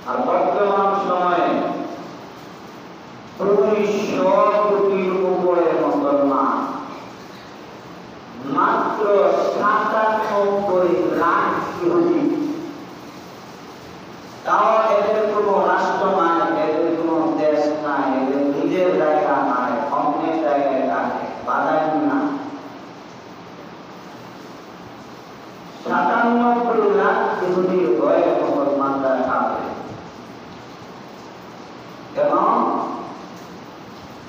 আর 200 কোটির উপরে মুসলমান, মাত্র 97 লাখ ইহুদি। তাও এদের কোনো রাষ্ট্র নাই, এদের কোনো দেশ নাই, এদের নিজের জায়গা নাই, অন্যের জায়গায় থাকে, বাধাই না। 97 লাখ ইহুদির ভয়ে মুসলমানরা খাবে এবং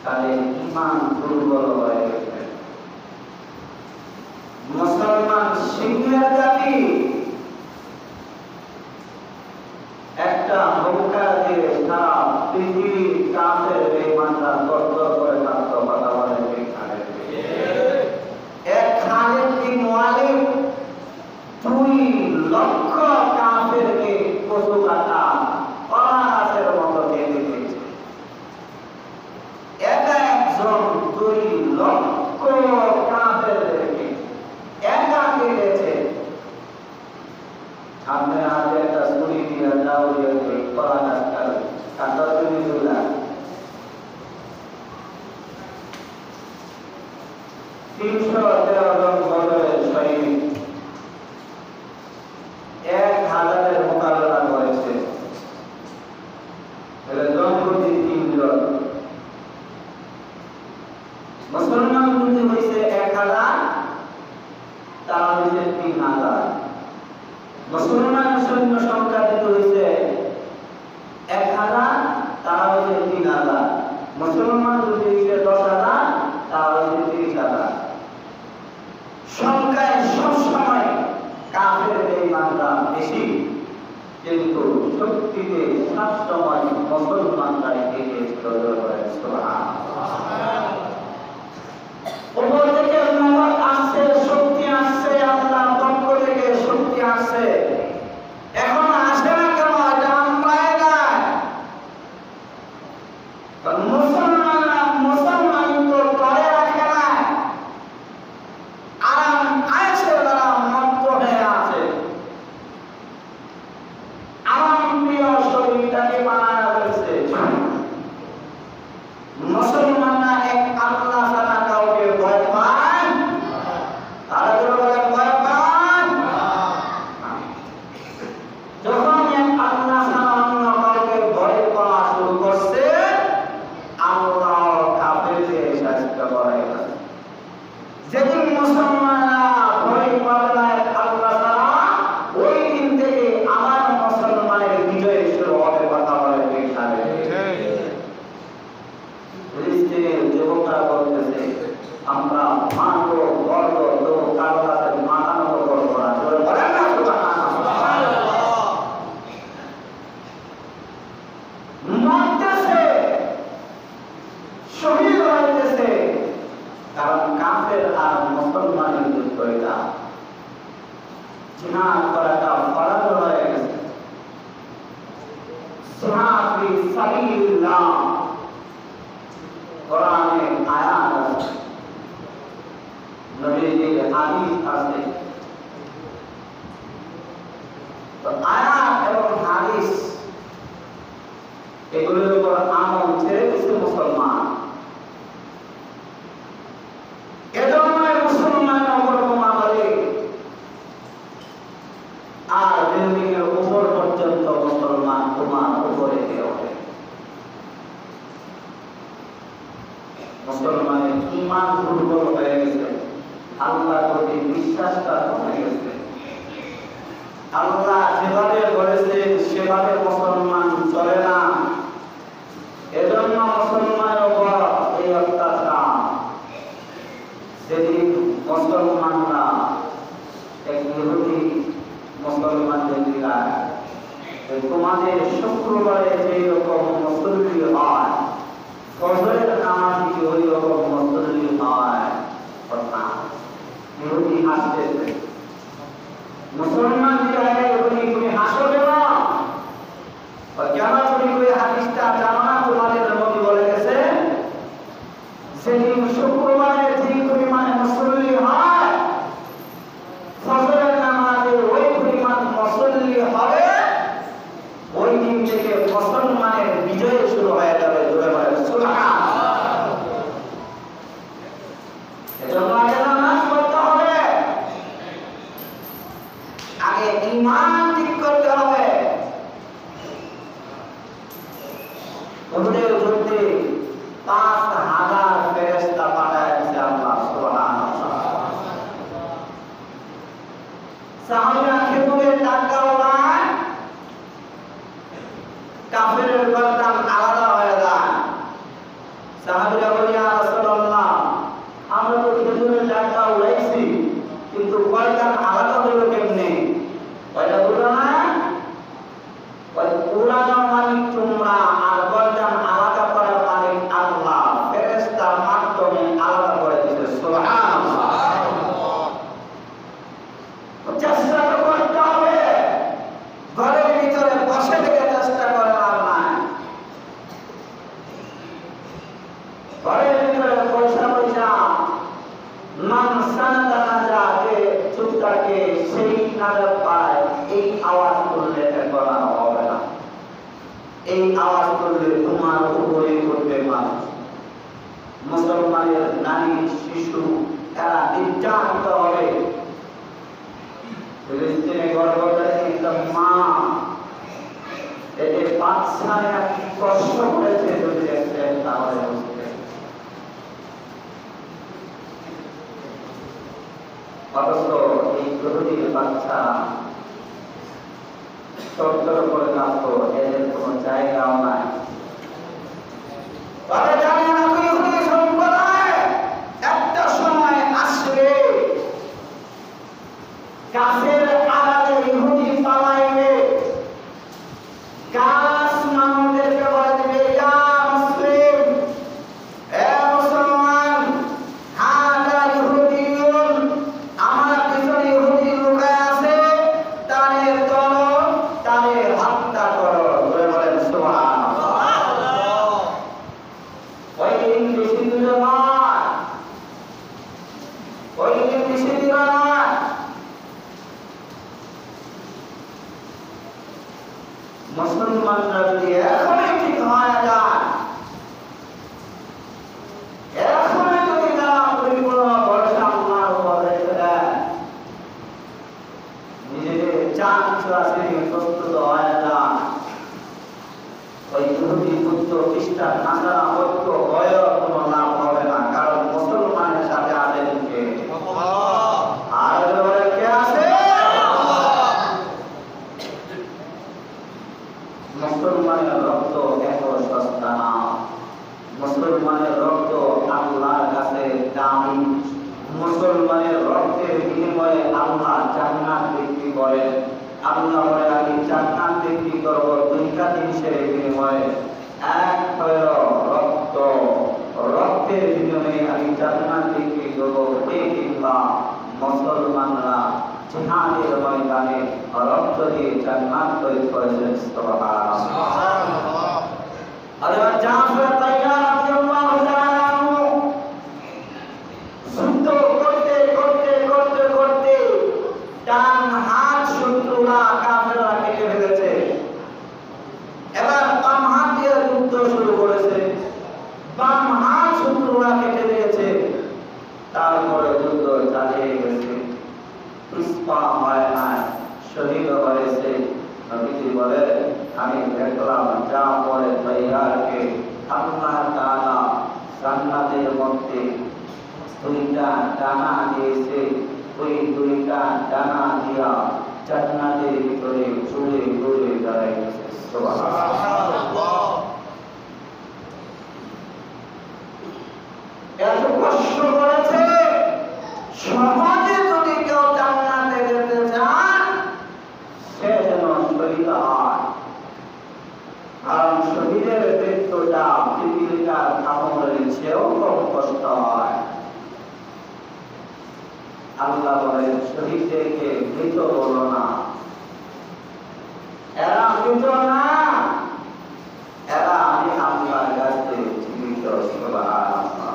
তাদের ঈমান দুর্বল হয়ে গেছে। মুসলমান সিংহের জাতি একটা হুঙ্কার দিয়ে সারা পৃথিবীর কাফের বেঈমানরা তরতর করে থাকত। কথা বলে ঠিক খালেদ এক খালেদ বিন ওয়ালিদ 2 লক্ষ কাফেরকে কচু কাটা পাহাড়ের মতো কেটে দিয়েছে। একজন 2 লক্ষ কাফেরকে একা কেটেছে। সামনে হাতে একটা ছুরি দিয়ে দাও দিয়ে কলা গাছ কাটা তুমি তুলা 313 জন বদরের সৈনিক 1000-এর মোকাবেলা করেছে। জনপ্রতি 3 জন। মুসলমান যদি হয়েছে 1000, তারা হয়েছে 3000। মুসলমান সৈন্য সংখ্যা যদি হয়েছে 1000, তারা হয়েছে 3000। মুসলমান যদি হয়েছে 10,000, তারা হয়েছে 30,000। সংখ্যায় সবসময় কাফের বেঈমানরা বেশি, কিন্তু শক্তিতে সবসময় মুসলমানরা এগিয়ে চলে। সুবহানাল্লাহ। উপর থেকে মত আসছে, শক্তি আসছে, আল্লাহর পক্ষ থেকে শক্তি আসছে। এখন আসে না কেন? এটা আমরাই নাই। কারণ মুসলমান তো করে রাখে না, আরাম আয়েসে তারা মত্ত হয়ে আছে। আরাম প্রিয় শরীরটাকে বানায় ফেলছে। মুসলমানরা এক আল্লাহ ছাড়া কাউকে ভয় পায়? তারা তো বলে ভয় পায়। যখন এক আল্লাহ ছাড়া অন্য কাউকে ভয় পাওয়া শুরু করছে, আল্লাহ কাফেরকে শাস্তি করে। যেদিন মুসলমানরা ভয় পাবে না আল্লাহ ছাড়া, ওই দিন থেকে আমার মুসলমানের বিজয় শুরু হবে। কথা বলে ঠিক আছে। ফিলিস্তিনের যুবকরা বলতেছে, আমরা মানব গর্ব তো কারো কাছে মাথা নত করবো না। বলেন না সুবহানাল্লাহ। মরতেছে, শহীদ হইতেছে, কারণ কাফের আর মুসলমানের যুদ্ধ এটা। জিহাদ করাটা ফরজ হয়ে গেছে। জিহাদ ফি সাবিলিল্লাহ কোরআনে আয়াত আছে, নবীজির হাদিস আছে। তো আয়াত এবং হাদিস এগুলোর উপর আমল ছেড়ে দিচ্ছে মুসলমান। এজন্য মুসলমানের উপর বোমা মারে আর বিল্ডিংয়ের উপর পর্যন্ত মুসলমান বোমার উপরে দিয়ে ওঠে। মুসলমানের ঈমান দুর্বল হয়ে গেছে, আল্লাহর প্রতি বিশ্বাসটা কমে গেছে। আল্লাহ যেভাবে বলেছেন সেভাবে মুসলমান চলে না। এজন্য মুসলমানের উপর এই অত্যাচার। যেদিন মুসলমানরা এক ইহুদি মুসলমানদের দিলায়, তোমাদের শুক্রবারে যেই রকম মুসল্লি হয়, ফজরের নামাজ কি ওই রকম মুসল্লি হয়? ইহুদি হাসতেছে। মুসলমান দিলায় ইহুদি তুমি হাসো কেন? কেন তুমি ওই হাদিসটা জানো না? তোমাদের নবী বলে গেছে, সেদিন শুক্রবারে যে পরিমাণ মুসল্লি হয়, ফজরের নামাজে ওই পরিমাণ মুসল্লি হবে, ওই দিন থেকে মুসলমানের বিজয় শুরু হয়ে যাবে। জোরে বলেন সুবহানাল্লাহ। কাফেরের গর্দান আলাদা হয়ে যায়। সাহাবীরা বলে, ইয়া রাসূলুল্লাহ, আমরা তো খেজুরের ডালটা উড়াইছি, কিন্তু গর্দান আলাদা হলো কেমনে? কয়টা বললো না? উড়ানোর মালিক তোমরা, আর গর্দান আলাদা করার মালিক আল্লাহ। ফেরেশতার মাধ্যমে আলাদা করে দিয়েছে। সুবহানাল্লাহ। চেষ্টা তো করতে হবে, ঘরের ভিতরে বসে থেকে চেষ্টা করে লাভ নাই। ঘরের ভিতরে পয়সা মান সানাদা নাজা, যে চুপ থাকে সেই নাজাত পায়, এই আওয়াজ করলে করা হবে না। এই আওয়াজ করলে তোমার উপরে করবে মানুষ। মুসলমানের নারী শিশু এরা নির্যাতিত হবে। ফিলিস্তিনে গর্ভধারী একটা মা, এতে বাচ্চারা কি কষ্ট করেছে যদি দেখতেন তাহলে বুঝতেন। অথচ এই ইহুদির বাচ্চা সত্তর করে থাকতো, এদের কোনো জায়গাও নাই। তারা জানে না ইহুদি সম্প্রদায় একটা সময় আসবে, গাছের আড়ালে ইহুদি পালাইবে, গাছ মানুষদেরকে বলে দিবে, ইয়া মুসলিম, এ মুসলমান, হাদা ইহুদিয়ুন, আমার পিছনে ইহুদি লুকায় আছে, তারে ধরো, তারে হত্যা করো। বলে বলেন সুবহানাল্লাহ। ওই দিন বেশি দূরে নয়, ওই দিন বেশি দূরে নয়। মুসলমানরা যদি এখনই ঠিক হয়ে যায়, এখনই যদি তারা পরিপূর্ণ ভরসা আল্লাহর উপর রেখে দেয়, নিজেদের যা কিছু আছে প্রস্তুত হয়ে যায়, ওই ইহুদি বুদ্ধ খ্রিস্টান নাসারা বৌদ্ধ হয়েও কোনো লাভ হবে না। কারণ মুসলমানের সাথে আছেন কে? আর কে আছে? মুসলমানের রক্ত এত সস্তা না। মুসলমানের রক্ত আল্লাহর কাছে দামি। মুসলমানের রক্তের বিনিময়ে আল্লাহ জান্নাত বিক্রি করেন। আল্লাহ বলে, আমি জান্নাত বিক্রি করবো দুইটা জিনিসের বিনিময়ে। এক হলো রক্ত, রক্তের বিনিময়ে আমি জান্নাত বিক্রি করবো। কিংবা মুসলমানরা জিহাদের ময়দানে রক্ত দিয়ে জান্নাত তৈরি করেছেন। সুবহানাল্লাহ। হযরত জাফর তাইয়ার রাদিয়াল্লাহু তাআলা আনহু যুদ্ধ করতে করতে করতে করতে ডান হাত শত্রুরা কাফেররা কেটে ফেলেছে। এবার বাম হাত দিয়ে যুদ্ধ শুরু করেছে, বাম হাত শত্রুরা কেটে দিয়েছে। তারপরে যুদ্ধ চালিয়ে গেছে, ইসপা হয় না, শহীদ হয়েছে। নবীজি বলে, আমি দেখলাম জাফর তাইয়ারকে আল্লাহ তাআলা জান্নাতের মধ্যে দুইটা ডানা দিয়েছে। ওই দুইটা ডানা দিয়া জান্নাতের ভিতরে চলে ঘুরে দাঁড়াইছে। সুবহানাল্লাহ। এত কষ্ট করেছে, সমাজে যদি কেউ জান্নাতে যেতে চান, সে যেন শহীদ হয়। কারণ শহীদের মৃত্যুটা পৃথিবীটার কামড়ের চেয়েও কম কষ্ট হয়। আল্লাহ বলেন, শহীদদেরকে মৃত বলো না, এরা মৃত না, এরা আমি আল্লাহর কাছে জীবিত। সুবহানাল্লাহ।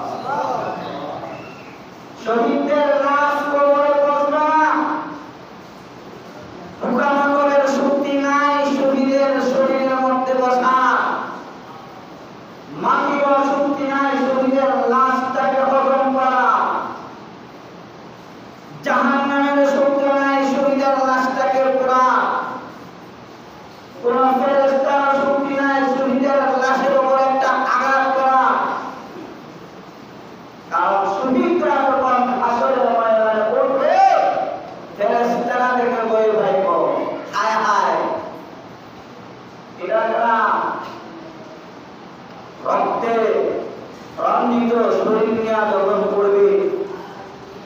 শহীদদের লাশ কবরে বসবে না, পোকামাকড়ের শক্তি নাই শহীদের শরীরের মধ্যে বসা, মাটির শক্তি নাই শহীদের লাশটাকে হজম করা, জাহান্নামের শক্তি নাই শহীদের লাশটাকে পোড়া, কোন ফেরেশতার শক্তি নাই শহীদের লাশের উপর একটা আঘাত করা। কারণ শহীদরা যখন হাসরের ময়দানে পড়বে, ফেরেশতারা দেখে বই ভাইব, হায় হায়, এরা রক্তে রঞ্জিত শরীর নিয়ে যখন পড়বে,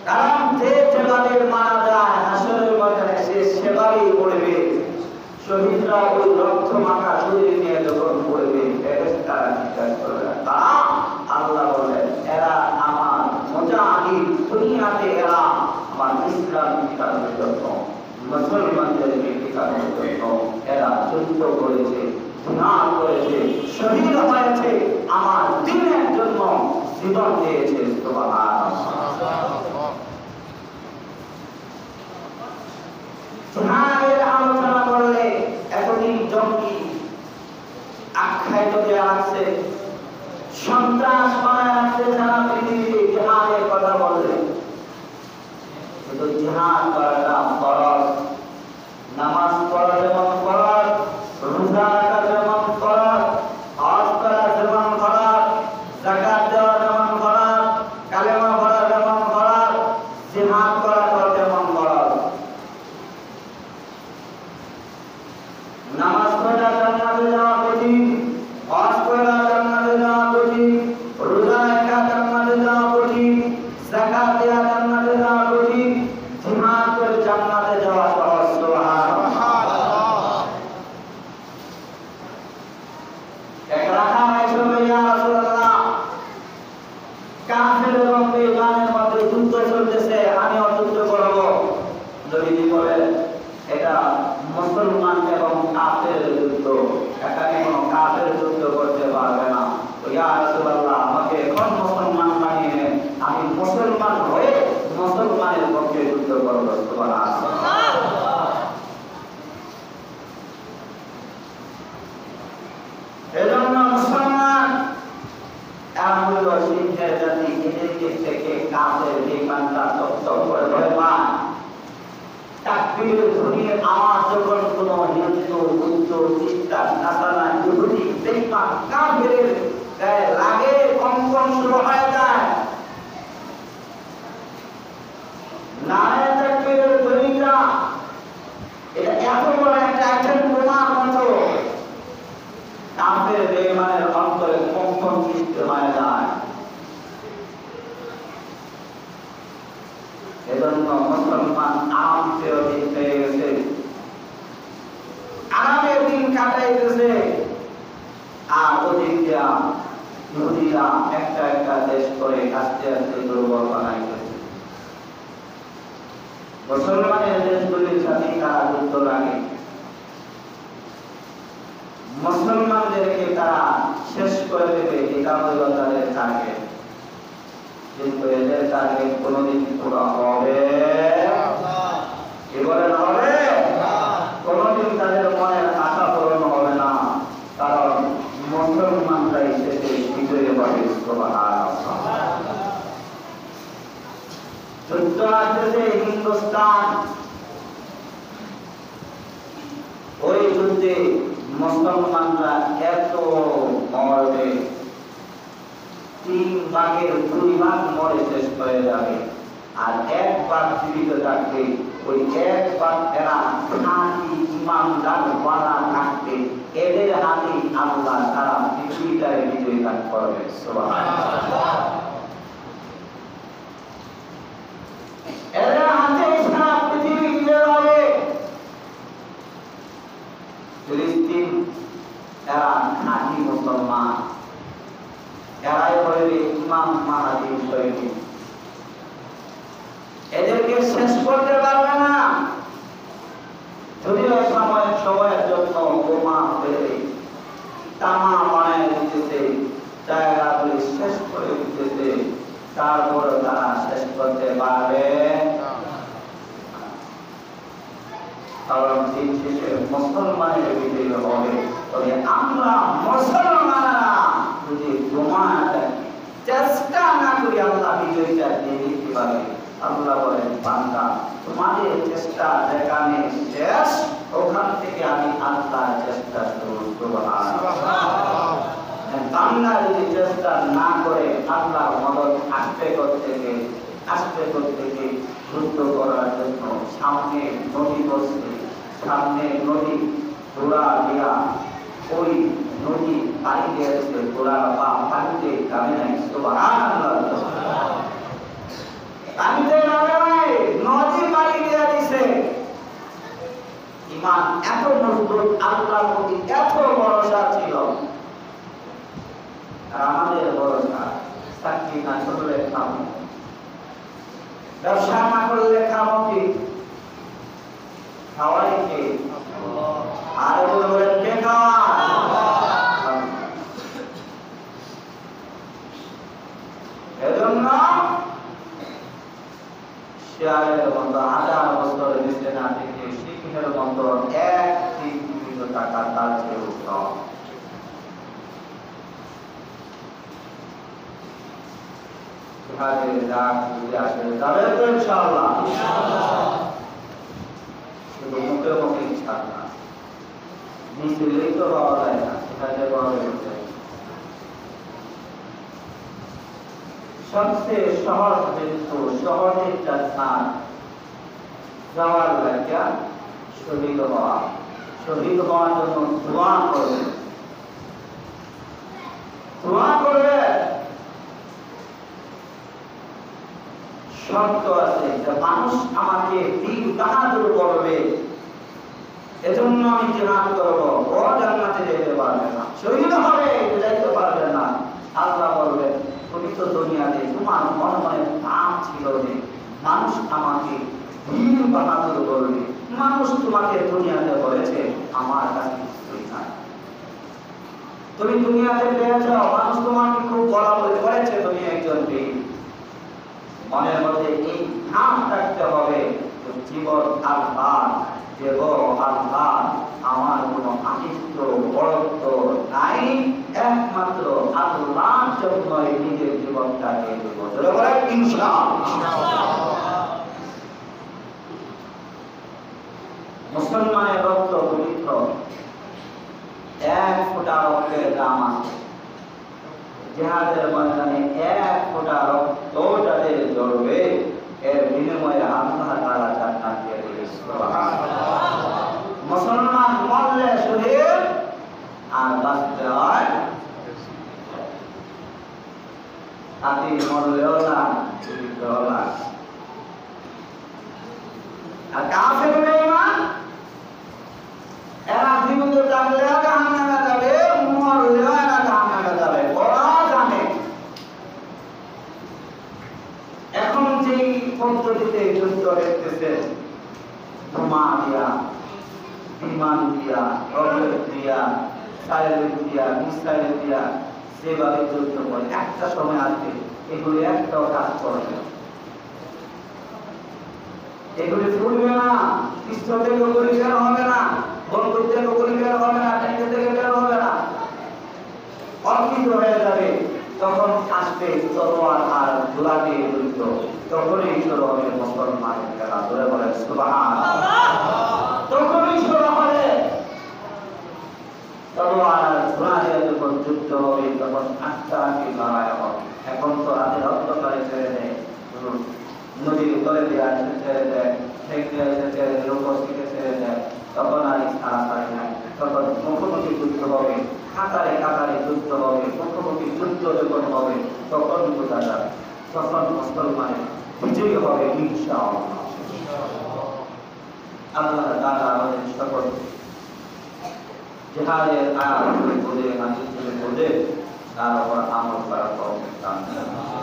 কারণ যে যেভাবে মারা যায় হাসরের ময়দানে সে সেভাবেই পড়বে। শহীদরা ওই রক্ত মাখা শরীর নিয়ে যখন পড়বে, ফেরেশতারা জিজ্ঞাসা করবে, তারা আল্লাহ বলেন এরা আমার মুজাহিদ, দুনিয়াতে এরা আমার ইসলাম শিখানোর জন্য, মুসলমানদেরকে শিখানোর জন্য এরা যুদ্ধ করেছে, জিহাদ করেছে, শহীদ হয়েছে, আমার দ্বীনের জন্য জীবন দিয়েছে। সুবহানাল্লাহ। জিহাদের আলোচনা করলে এতদিন জঙ্গি আখ্যায়িত দেওয়া আছে, সন্ত্রাস বানায় আছে যারা পৃথিবীতে জিহাদের কথা বললে, কিন্তু জিহাদ করাটা ফরজ। নামাজ পড়া যেমন ফরজ, রোজা রাখা যেমন ফরজ, হজ করা যেমন ফরজ, যাকাত দেওয়া যেমন ফরজ, কালেমা পড়া যেমন ফরজ, জিহাদ করাটা যেমন ফরজ। নামাজ পড়া জান্নাতে যাওয়া কঠিন, হজ করা জান্নাতে যাওয়া কঠিন, রোজা রাখা জান্নাতে যাওয়া কঠিন, যাকাত দেওয়া জান্নাতে যাওয়া কঠিন, জিহাদ করে জান্নাতে যাওয়া সহজ। সুবহানাল্লাহ। এক রাখা হয়েছিল, ইয়া রাসূলুল্লাহ, কাফের এবং বেঈমানের মধ্যে যুদ্ধ চলতেছে, আমি যুদ্ধ করব। যদি বলে এটা মুসলমান এবং কাফের যুদ্ধ, এখানে কোনো কাফের যুদ্ধ করতে পারবে না। ইয়া রাসূলুল্লাহ, আমাকে এখন মুসলমান বানিয়ে নেন, আমি মুসলমান হয়ে মুসলমানের পক্ষে যুদ্ধ করব। সুবহানাল্লাহ। এজন্য মুসলমান এমন শিক্ষার জাতি, এদেরকে থেকে কাফের বেঈমানরা তত্ত্ব করে ভয় পায়। তাকবীর ধ্বনির আওয়াজ যখন কোনো হিন্দু, বুদ্ধ, খ্রিস্টান, নাসারা, ইহুদি, বেঈমান, কাফেরের গায়ে লাগে, কম্পন শুরু হয়ে যায়। নারায়ে তাকবীরের ধ্বনিটা এটা এত বড় একটা আইটেম বোমার মতো কাফের বেঈমানের অন্তরে কম্পন সৃষ্টি হয়ে যায়। এজন্য মুসলমান আরাম দিন পেয়ে গেছে, আরামের দিন কাটাইতেছে, আর ওদিক দিয়া ইহুদিরা একটা একটা দেশ করে আস্তে আস্তে দুর্বল বানাইতেছে। মুসলমানের দেশগুলির সাথে তারা যুদ্ধ লাগে, মুসলমানদেরকে তারা শেষ করে দেবে, এটা হল তাদের টার্গেট। কিন্তু এদের টার্গেট কোনদিন পুরো হবে কি বলেন? হবে কোনদিন তাদের মনের আশা পূরণ হবে না, কারণ মুসলমানরাই শেষে বিজয়ী হবে। সুবহানাল্লাহ। যুদ্ধ আসছে হিন্দুস্তান, ওই যুদ্ধে মুসলমানরা এত মরবে, 3 ভাগের 2 ভাগ মরে শেষ হয়ে যাবে, আর 1 ভাগ জীবিত থাকবে। ওই 1 ভাগ এরা খাঁটি ইমানদার ওয়ালা থাকবে, এদের হাতে আল্লাহ তারা পৃথিবীটারে বিজয়ী দান করবে। সুবহানাল্লাহ। এদের হাতে সারা পৃথিবী বিজয় হবে। ফিলিস্তিন এরা খাঁটি মুসলমান, এরাই বলবে ইমাম মাহাদি শহীদ। এদেরকে শেষ করতে পারবে না, যদিও সময়ের জন্য বোমা ফেলে তামা বানিয়ে দিতেছে, জায়গাগুলি শেষ করে দিতেছে, তারপর তারা শেষ করতে পারবে। কারণ দিন শেষে মুসলমানের বিজয় হবে। তবে আমরা মুসলমানরা যদি চেষ্টা না করি, আল্লাহ বিজয়টা দিয়ে দিতে পারে। আল্লাহ বলেন, বান্দা তোমাদের চেষ্টা যেখানে শেষ, ওখান থেকে আমি আল্লাহ চেষ্টা শুরু করব। বান্দা যদি চেষ্টা না করে, আল্লাহ মদত আসবে থেকে যুদ্ধ করার জন্য সামনে নদী বসবে, সামনে নদী ঘোড়া দিয়া ওই নদী পানি দিয়ে দিচ্ছে, ওরা পানিতে নামে নাই। সুবহানাল্লাহ, পানিতে নামে নাই, নদী পানি দিয়ে দিছে। ইমান এত মজবুত, আল্লাহর প্রতি এত ভরসা ছিল। আর আমাদের ভরসা চাকরি না করলে খাবো, ব্যবসা না করলে খাবো কি? খাওয়াই কে? আর বলে কে খাওয়া? এজন্য শেয়ারের মতো 1000 বছর বেঁচে না থেকে শিখের মতো এক জীবিত টাকা তার চেয়ে উত্তম। জিহাদের ডাক যদি আসে যাবে তো ইনশাআল্লাহ। শুধু মুখে মুখে ইচ্ছা না, নিজেই তো পাওয়া যায় না, সেখানে পাওয়া যায়। সবচেয়ে সহজ মৃত্যু, সহজ একটা স্থান যাওয়ার লাগে শহীদ হওয়া। শহীদ হওয়ার জন্য দোয়া করবে, দোয়া করবে। শর্ত আছে যে মানুষ আমাকে দিন বাহাদুর করবে, এজন্য আমি জিহাদ করব। ও জান্নাতে যেতে পারবে না, শহীদ হবে, যাইতে পারবে না। আল্লাহ বলবেন, তুমি তো দুনিয়াতে তোমার মনে মনে পাপ ছিল যে মানুষ আমাকে দিন বাহাদুর করবে। মানুষ তোমাকে দুনিয়াতে বলেছে আমার কাছে কিছুই নাই। তুমি দুনিয়াতে পেয়েছ, মানুষ তোমাকে খুব বলাবলি করেছে তুমি একজন বীর। মনের মধ্যে এই নাম থাকতে হবে, জীবন আল্লাহ, দেব আল্লাহ, আমার কোনো আদিত্য বরত্ব নাই, একমাত্র আল্লাহর জন্যই নিজের জীবনটাকে দেব। ইনশাআল্লাহ। মুসলমানের রক্ত পবিত্র, এক ফোঁটা রক্তের দাম আছে। জিহাদের ময়দানে এক ফোঁটা রক্ত যাদের ঝরবে, এর বিনিময়ে আল্লাহ তাআলা জান্নাত দিয়ে দিবেন। সুবহানাল্লাহ। মুসলমান মরলে শহীদ, আর বাঁচতে হয় হাতি মরলেও না, জীবিতও না। আর কাফের বেঈমান এরা জীবিত থাকলেও জাহান্নামে যাবে, মরলেও এরা জাহান্নামে যাবে। ওরা জানে এখন যেই পদ্ধতিতে যুদ্ধ দেখতেছে, বোমা দিয়া, বিমান দিয়া, রকেট দিয়া, সাইলেন্ট দিয়া, মিসাইল দিয়া যেভাবে যুদ্ধ করে, একটা সময় আসবে এগুলি একটাও কাজ করবে না, এগুলি ফুটবে না, পিস্তল থেকে গুলি বের হবে না, বন্দুক থেকে গুলি বের হবে না, ট্যাঙ্ক থেকে বের হবে না, অর্পিত হয়ে যাবে। তখন আসবে তলোয়ার আর ঘোড়া দিয়ে যুদ্ধ, তখনই শুরু হবে মুসলমানের খেলা। ধরে বলেন সুবহানাল্লাহ। তখনই শুরু হবে তলোয়ার আর ঘোড়া দিয়ে যখন যুদ্ধ হবে, তখন আত্মাকে লড়াই হবে। এখন তো রাতের অন্ধকারে ছেড়ে দেয়, নদীর উপরে দিয়ে ছেড়ে দেয়, ছেড়ে দেয়, উপস্থিতি ছেড়ে দেয়, তখন আর ছাড়াছাড়ি নাই। তখন মুখোমুখি যুদ্ধ হবে, কাতারে কাতারে যুদ্ধ হবে, মুখোমুখি যুদ্ধ যখন হবে, তখন বোঝা যাবে, তখন মুসলমানের বিজয়ী হবে ইনশাআল্লাহ। আল্লাহ তাআলা আমাদের সকল জিহাদের আয়াতগুলি বুঝে, হাদিসগুলি বুঝে তার উপর আমল করার তৌফিক দান করুন।